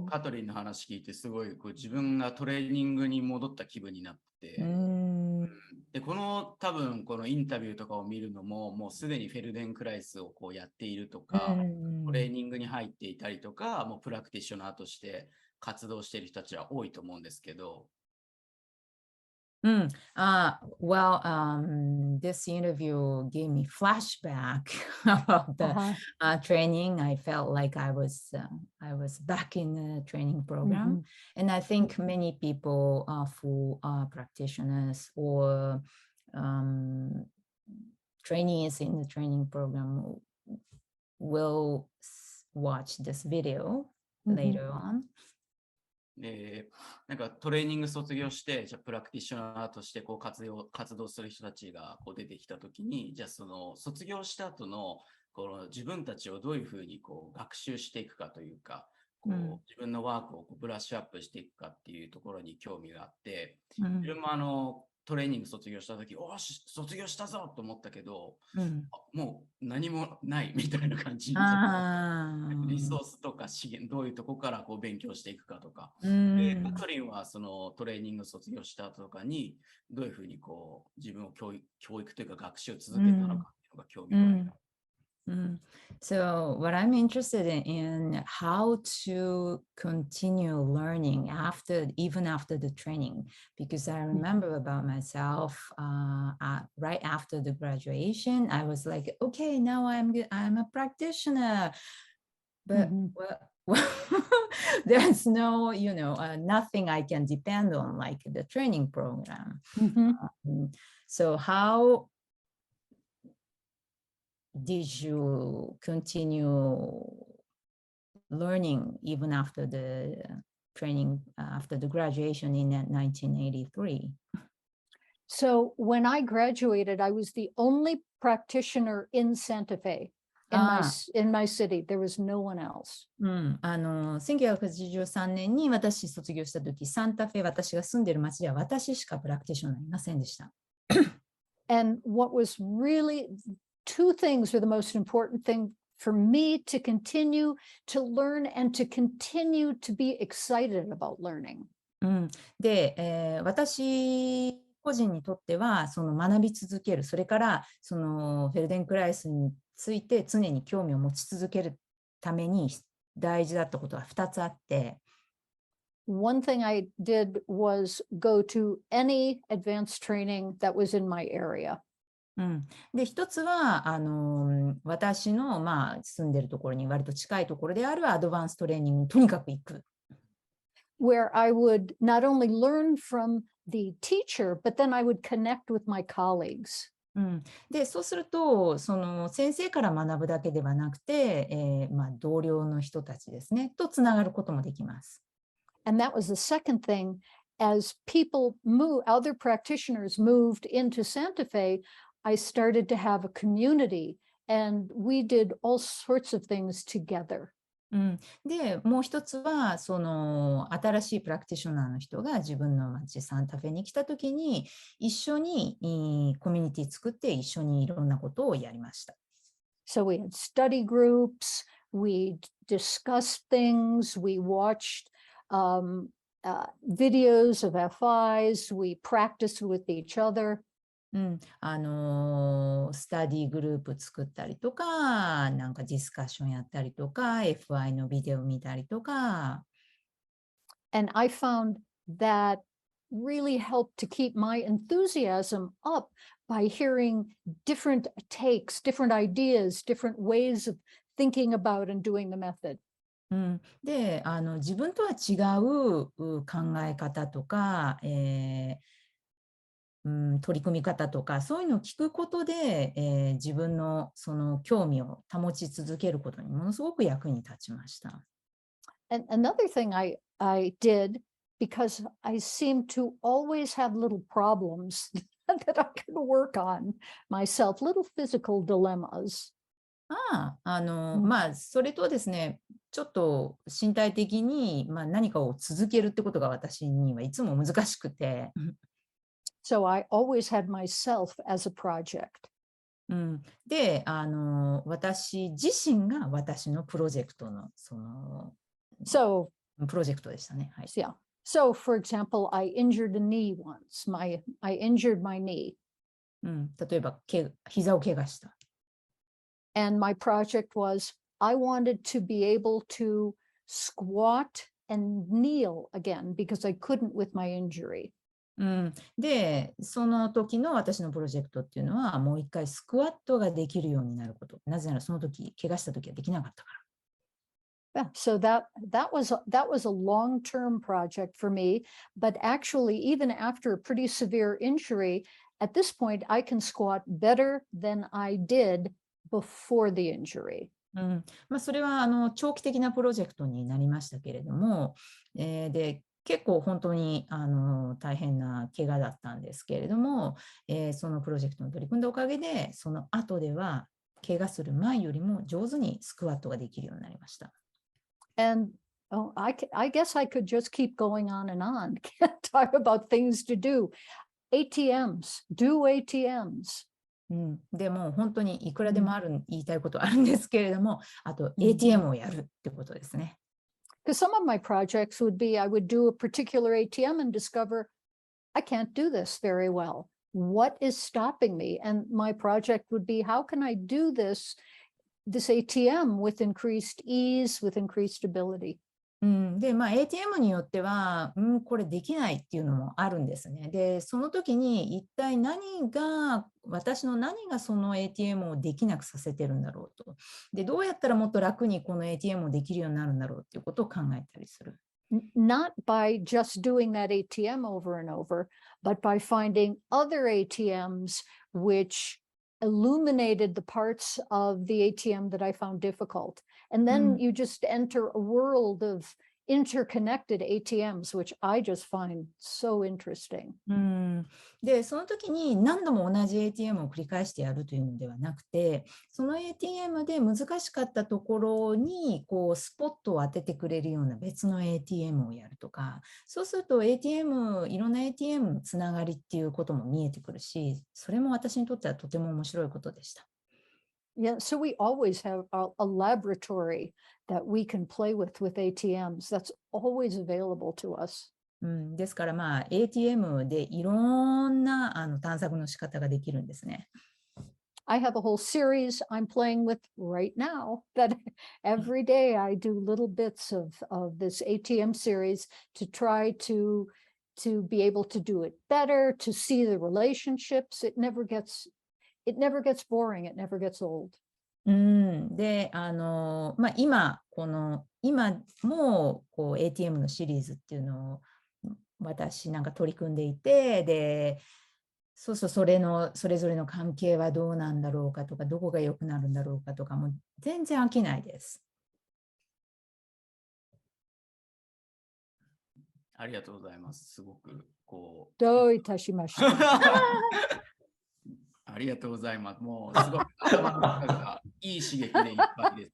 カトリンの話聞いてすごい自分がトレーニングに戻った気分になって、で多分このインタビューとかを見るのももうすでにフェルデンクライスをやっているとか、トレーニングに入っていたりとか、もうプラクティショナーとして活動している人たちは多いと思うんですけど。This interview gave me flashback about the training. I felt like I was back in the training program, and I think many people who are practitioners or trainees in the training program will watch this video later on. なんかトレーニング卒業して、じゃあプラクティショナーとして活動する人たちが出てきたときに、じゃあその卒業した後の自分たちをどういうふうに学習していくかというか、自分のワークをブラッシュアップしていくかっていうところに興味があって、自分もトレーニング卒業したとき、おし、卒業したぞと思ったけど、もう何もないみたいな感じにリソースとか資源、どういうとこから勉強していくかとか。で、カトリンはそのトレーニング卒業した後とかに、どういうふうに自分を教育というか学習を続けたのかっていうのが興味があります。So what I'm interested in how to continue learning even after the training, because I remember about myself right after the graduation, I was like, okay, now I'm a practitioner, but there's no, nothing I can depend on like the training program. So how did you continue learning even after the training, after the graduation in 1983? So when I graduated, I was the only practitioner in Santa Fe. In my city, there was no one else. 1983年に私卒業した時、サンタフェ、私が住んでいる町では私しかプラクティショナーいませんでした。And what was really two things are the most important thing for me to continue to learn and to continue to be excited about learning. で、私個人にとってはその学び続ける、それからそのフェルデンクライスについて常に興味を持ち続けるために大事だったことは2つあって。One thing I did was go to any advanced training that was in my area. で、一つは私の、住んでるところに割と近いところであるアドバンストレーニングにとにかく行く。Where I would not only learn from the teacher, but then I would connect with my colleagues. で、そうすると、その先生から学ぶだけではなくて、同僚の人たちですね、とつながることもできます。And that was the second thing. As other practitioners moved into Santa Fe, I started to have a community and we did all sorts of things together. で、もう一つは、その新しいプラクティショナーの人が自分の町サンタフェに来たときに、一緒にコミュニティ作って一緒にいろんなことをやりました。So we had study groups, we discussed things, we watched videos of FIs, we practiced with each other. スタディグループ作ったりとか、なんかディスカッションやったりとか、FI のビデオ見たりとか。And I found that really helped to keep my enthusiasm up by hearing different takes, different ideas, different ways of thinking about and doing the method. で、自分とは違う考え方とか、取り組み方とか、そういうのを聞くことで、自分のその興味を保ち続けることにものすごく役に立ちました。And another thing I did, because I seemed to always have little problems that I could work on myself, little physical dilemmas. それとですね、ちょっと身体的に、何かを続けるってことが私にはいつも難しくて。So I always had myself as a project. で、私自身が私のプロジェクトのその。So プロジェクトでしたね。はい。Yeah. So, for example, I injured a knee once. I injured my knee. 例えば、膝を怪我した。And my project was, I wanted to be able to squat and kneel again because I couldn't with my injury. で、その時の私のプロジェクトっていうのは、もう一回スクワットができるようになること。なぜならその時、怪我した時はできなかったから。Yeah, so that was a long-term project for me, but actually, even after a pretty severe injury, at this point, I can squat better than I did before the injury. それは長期的なプロジェクトになりましたけれども、で結構本当に大変な怪我だったんですけれども、そのプロジェクトに取り組んだおかげで、その後では怪我する前よりも上手にスクワットができるようになりました。And I guess I could just keep going on and on. Can't talk about things to do. ATMs, do ATMs. でも本当にいくらでも言いたいことあるんですけれども、あと ATM をやるってことですね。Because some of my projects would be, I would do a particular ATM and discover, I can't do this very well. What is stopping me? And my project would be, how can I do this ATM with increased ease, with increased ability? で、ATM によっては、これできないっていうのもあるんですね。で、その時に一体私の何がその ATM をできなくさせてるんだろうと。で、どうやったらもっと楽にこの ATM をできるようになるんだろうっていうことを考えたりする。Not by just doing that ATM over and over, but by finding other ATMs which illuminated the parts of the ATM that I found difficult. And then you just enter a world of interconnected ATMs, which I just find so interesting. で、その時に何度も同じ ATM を繰り返してやるというのではなくて、その ATM で難しかったところにスポットを当ててくれるような別の ATM をやるとか、そうするといろんな ATM のつながりっていうことも見えてくるし、それも私にとってはとても面白いことでした。Yeah, so we always have a laboratory that we can play with ATMs. That's always available to us. ですから、ATM でいろんな探索の仕方ができるんですね。I have a whole series I'm playing with right now that every day I do little bits of this ATM series to try to be able to do it better, to see the relationships. It never gets boring. It never gets old. で、今もATM のシリーズっていうのを私なんか取り組んでいて、で、それぞれの関係はどうなんだろうかとか、どこが良くなるんだろうかとか、もう全然飽きないです。ありがとうございます。すごくどういたしました。ありがとうございます。もうすごく頭の中がいい刺激でいっぱいです